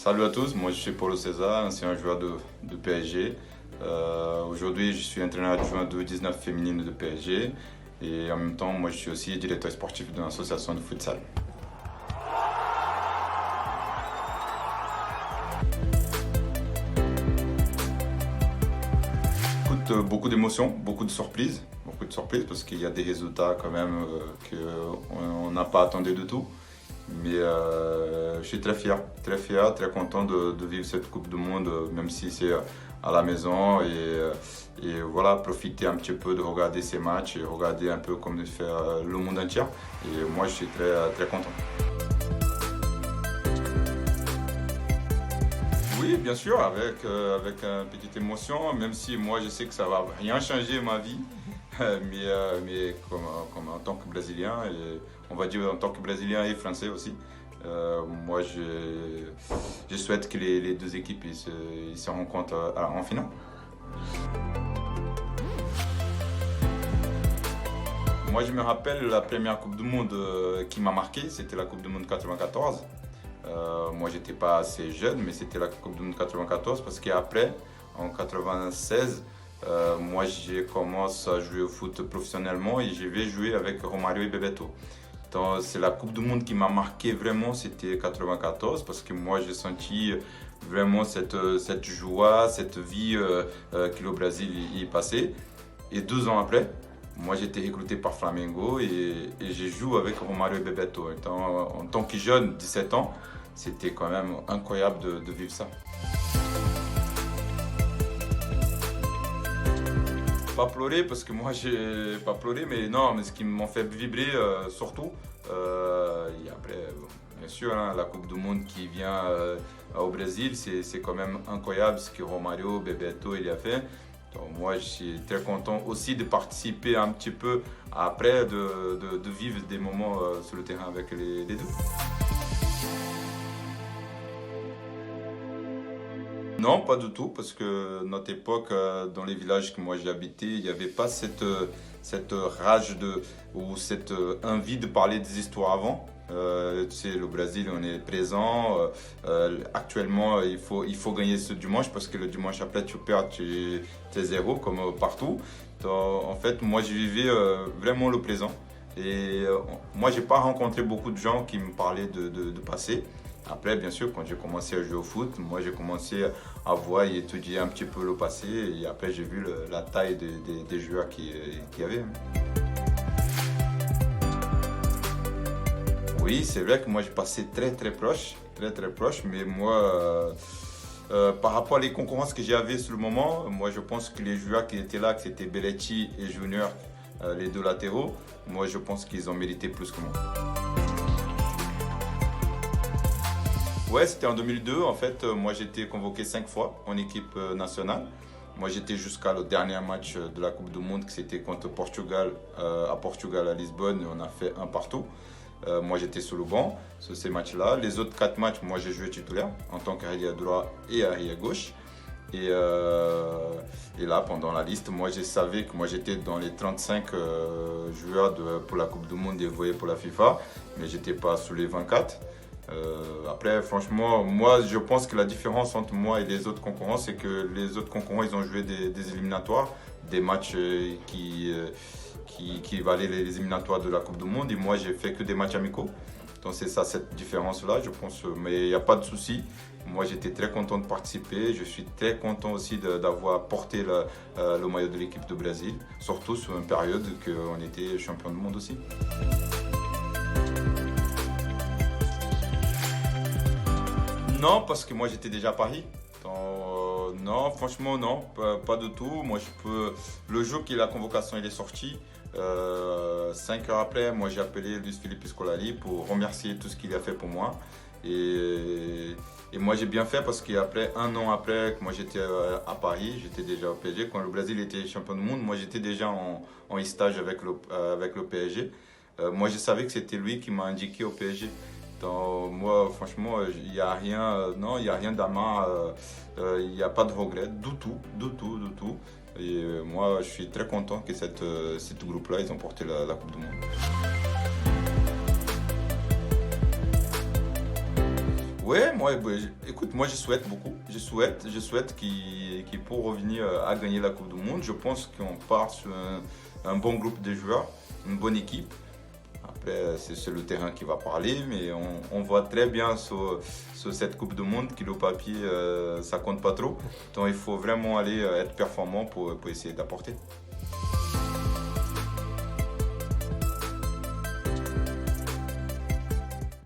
Salut à tous, moi je suis Paulo César, ancien joueur de PSG. Aujourd'hui je suis entraîneur adjoint de 19 féminine de PSG et en même temps moi je suis aussi directeur sportif d'une association de futsal. Écoute, beaucoup d'émotions, beaucoup de surprises parce qu'il y a des résultats quand même qu'on n'a pas attendu du tout. Mais je suis très fier, très content de vivre cette Coupe du Monde, même si c'est à la maison. Et voilà, profiter un petit peu de regarder ces matchs et regarder un peu comme faire le monde entier. Et moi, je suis très content. Oui, bien sûr, avec une petite émotion, même si moi, je sais que ça va rien changer ma vie. Mais comme en tant que Brésilien, et on va dire en tant que Brésilien et Français aussi, moi je souhaite que les deux équipes ils se rencontrent en finale. Moi je me rappelle la première Coupe du Monde qui m'a marqué, c'était la Coupe du Monde 94. Moi j'étais pas assez jeune, mais c'était la Coupe du Monde 94 parce qu'après, en 96, moi j'ai commencé à jouer au foot professionnellement et je vais jouer avec Romário et Bebeto. Donc c'est la Coupe du Monde qui m'a marqué vraiment, c'était 94 parce que moi j'ai senti vraiment cette joie, cette vie que le Brésil y passait. Et 2 ans après, moi j'étais recruté par Flamengo et j'ai joué avec Romário et Bebeto. En tant que jeune, 17 ans, c'était quand même incroyable de vivre ça. Pas pleurer parce que moi j'ai pas pleuré, mais non, mais ce qui m'a fait vibrer surtout, et après bien sûr hein, la Coupe du Monde qui vient au Brésil, c'est quand même incroyable ce que Romário, Bebeto il a fait. Donc moi je suis très content aussi de participer un petit peu après de vivre des moments sur le terrain avec les deux. Non, pas du tout, parce que notre époque, dans les villages que moi j'ai habité, il n'y avait pas cette rage ou cette envie de parler des histoires avant. Tu sais, le Brésil, on est présent. Actuellement, il faut gagner ce dimanche parce que le dimanche après, tu perds, t'es zéro, comme partout. Donc, en fait, moi, je vivais vraiment le présent. Et moi, j'ai pas rencontré beaucoup de gens qui me parlaient de passé. Après, bien sûr, quand j'ai commencé à jouer au foot, moi j'ai commencé à voir et étudier un petit peu le passé. Et après, j'ai vu la taille des joueurs qu'il y avait. Oui, c'est vrai que moi j'ai passé très proche, très proche. Mais moi, par rapport à les concurrences que j'avais sur le moment, moi je pense que les joueurs qui étaient là, que c'était Belletti et Junior, les deux latéraux, moi je pense qu'ils ont mérité plus que moi. Ouais, c'était en 2002. En fait, moi j'étais convoqué 5 fois en équipe nationale. Moi j'étais jusqu'à le dernier match de la Coupe du Monde, qui c'était contre Portugal, à Portugal, à Lisbonne, et on a fait un partout. Moi j'étais sur le banc sur ces matchs-là. Les autres 4 matchs, moi j'ai joué titulaire en tant qu'arrière droit et arrière gauche. Et là, pendant la liste, moi je savais que moi j'étais dans les 35 joueurs pour la Coupe du Monde dévoyés pour la FIFA, mais j'étais pas sous les 24. Après, franchement, moi je pense que la différence entre moi et les autres concurrents, c'est que les autres concurrents ils ont joué des éliminatoires, des matchs qui valaient les éliminatoires de la Coupe du Monde, et moi j'ai fait que des matchs amicaux. Donc c'est ça cette différence-là, je pense, mais il n'y a pas de souci. Moi j'étais très content de participer, je suis très content aussi d'avoir porté le maillot de l'équipe de Brésil, surtout sur une période qu'on était champion du monde aussi. Non, parce que moi j'étais déjà à Paris. Donc, non, franchement non, pas du tout. Moi le jour que la convocation il est sortie, 5 heures après, moi j'ai appelé Luis Felipe Scolari pour remercier tout ce qu'il a fait pour moi. Et moi j'ai bien fait parce qu'après, 1 an après que moi j'étais à Paris, j'étais déjà au PSG. Quand le Brésil était champion du monde, moi j'étais déjà en stage avec le PSG. Moi je savais que c'était lui qui m'a indiqué au PSG. Donc, moi, franchement, il n'y a rien, non, il n'y a rien d'amarre, il n'y a pas de regret, du tout. Et moi, je suis très content que ce groupe-là, ils ont porté la Coupe du Monde. Ouais, écoute, moi je souhaite beaucoup. Je souhaite qu'il pour revenir à gagner la Coupe du Monde. Je pense qu'on part sur un bon groupe de joueurs, une bonne équipe. Après, c'est le terrain qui va parler, mais on voit très bien sur cette Coupe du Monde que le papier, ça compte pas trop. Donc il faut vraiment aller être performant pour essayer d'apporter.